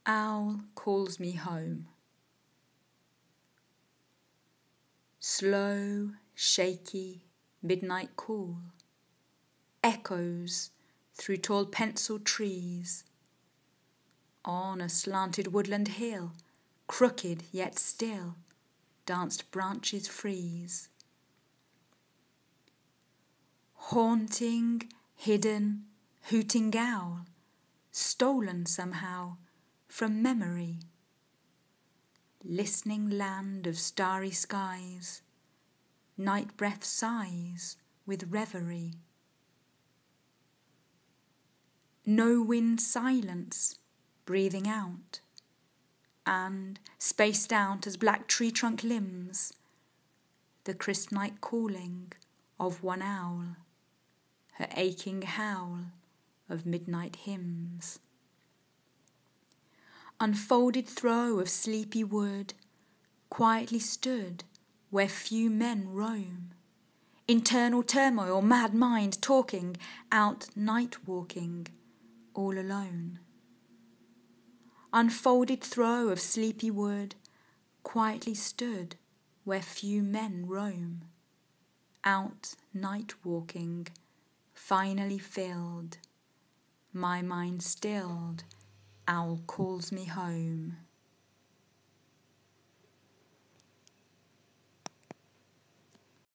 Owl calls me home. Slow, shaky, midnight call echoes through tall pencil trees. On a slanted woodland hill, crooked yet still, danced branches freeze. Haunting, hidden, hooting owl, stolen somehow from memory. Listening land of starry skies, night breath sighs with reverie. No wind silence, breathing out, and spaced out as black tree trunk limbs, the crisp night calling of one owl, her aching howl of midnight hymns. Unfolded throw of sleepy wood, quietly stood where few men roam. Internal turmoil, mad mind talking, out night walking, all alone. Unfolded throw of sleepy wood, quietly stood where few men roam. Out night walking, finally filled, my mind stilled, owl calls me home.